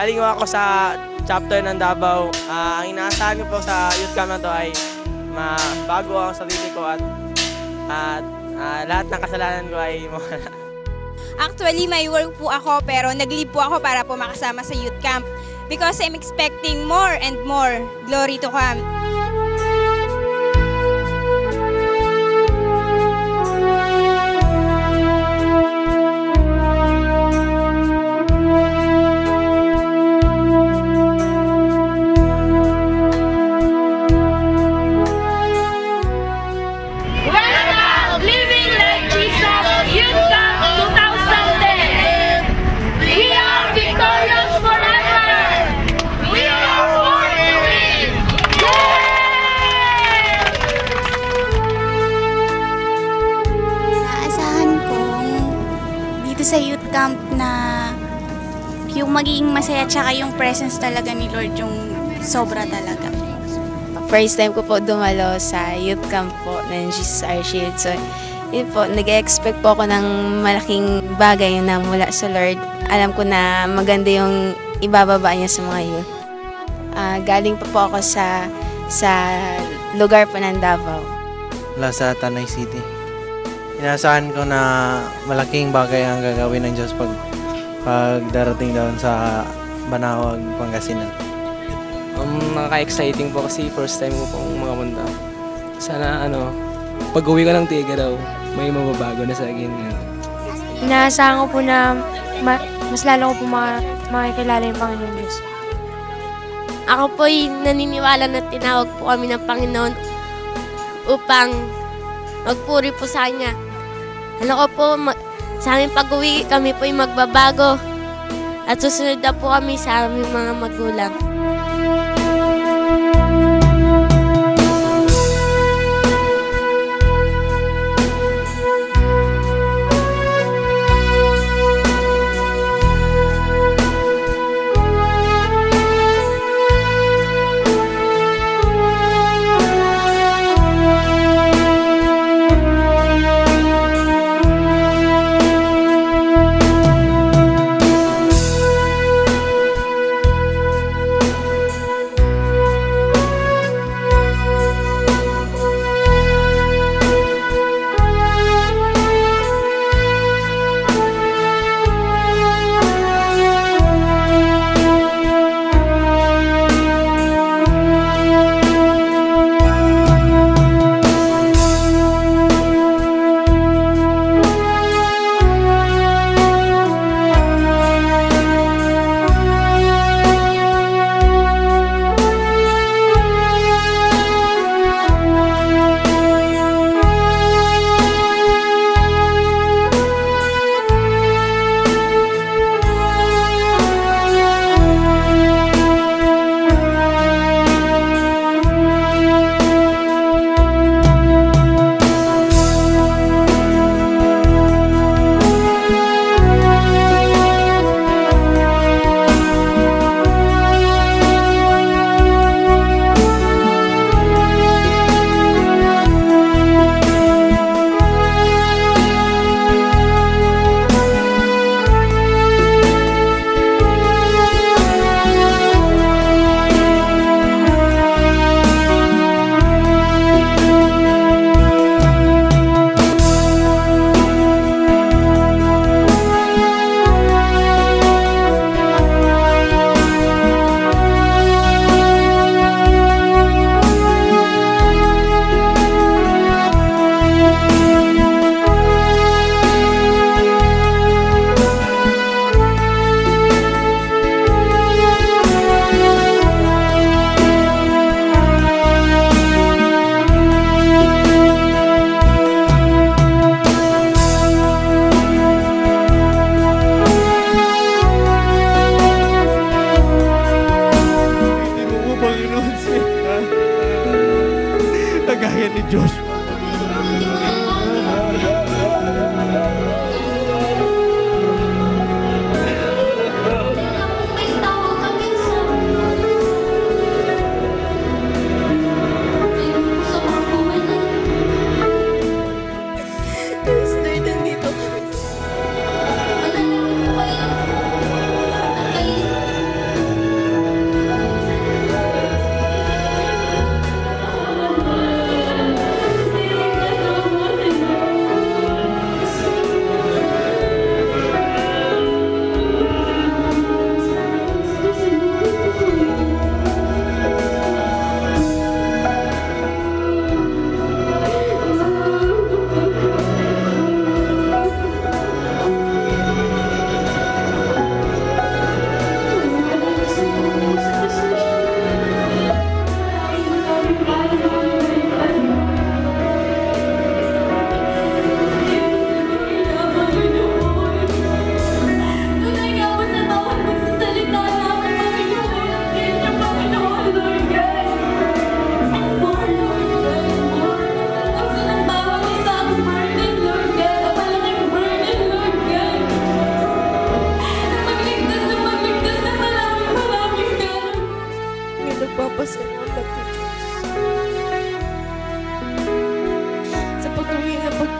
galing ako sa chapter ng Davao. Ang inaasahan ko po sa youth camp na to ay mabago ang sarili ko at lahat ng kasalanan ko ay mawala. Actually, may work po ako pero nag-leave po ako para po makasama sa youth camp because I'm expecting more and more. Glory to God. Sa youth camp na yung magiging masaya tsaka yung presence talaga ni Lord yung sobra talaga. First time ko po dumalo sa youth camp po ng Jesus Our Shield. So, yun po, nag-expect po ako ng malaking bagay na mula sa Lord. Alam ko na maganda yung ibababa niya sa mga youth. Galing po ako sa lugar po ng Davao. Mula sa Tanay City. Inaasahan ko na malaking bagay ang gagawin ng Diyos pag darating doon sa Banawag, Pangasinan. Nakaka-exciting po kasi first time ko pong makapunta. Sana pag-uwi ko ng Tiga daw, may mababago na sa akin. Inaasahan ko po na mas lalo ko po makikilala yung Panginoon Diyos. Ako po'y naniniwala na tinawag po kami ng Panginoon upang magpuri po sa Kanya. Ko po, sa aming pag-uwi, kami po'y magbabago at susunod na po kami sa aming mga magulang.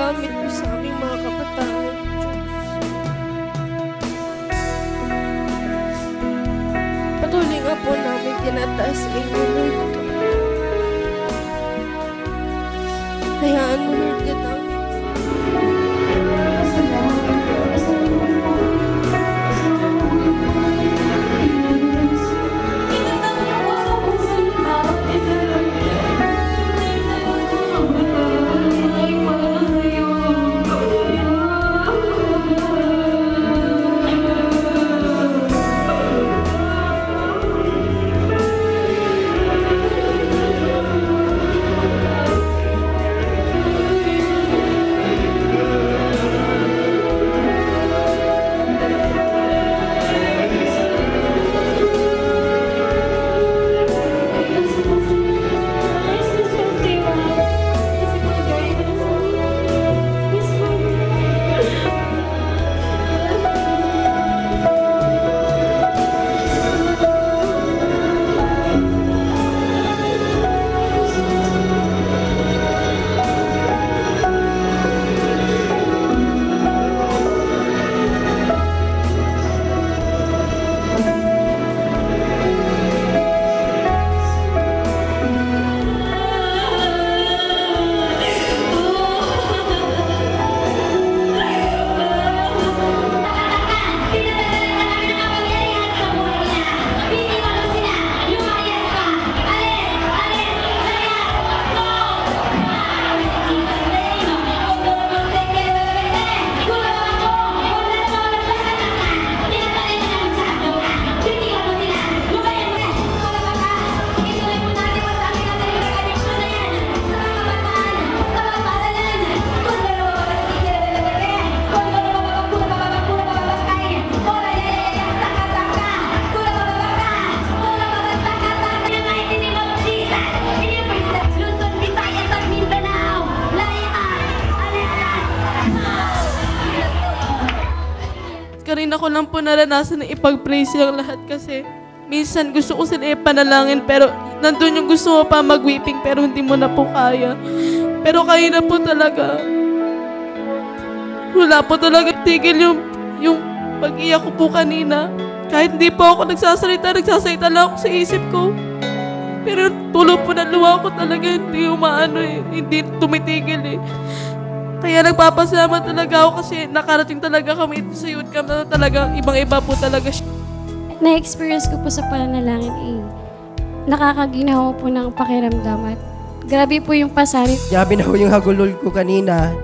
gamit mo sa aming mga kabataan, Diyos. Patuloy nga po namin tinataas sa inyo, Lord. Hayaan mo, Lord, ka namin. Kanina ko lang po naranasan na ipag-praise yung lahat kasi minsan gusto ko sila ipanalangin pero nandun yung gusto mo pa mag-weeping pero hindi mo na po kaya. Pero kaya na po talaga. Wala po talaga tigil yung pag-iyak ko po kanina. Kahit hindi po ako nagsasalita lang ako sa isip ko. Pero tulog po na luha ko talaga hindi umaano hindi tumitigil eh. Kaya nagpapasalamat talaga ako kasi nakarating talaga kami ito sa youth camp na talagang ibang-iba po talaga siya. Na-experience ko po sa pananalangin nakakaginawa po ng pakiramdam at grabe po yung pasarit. Grabe na po yung hagulol ko kanina.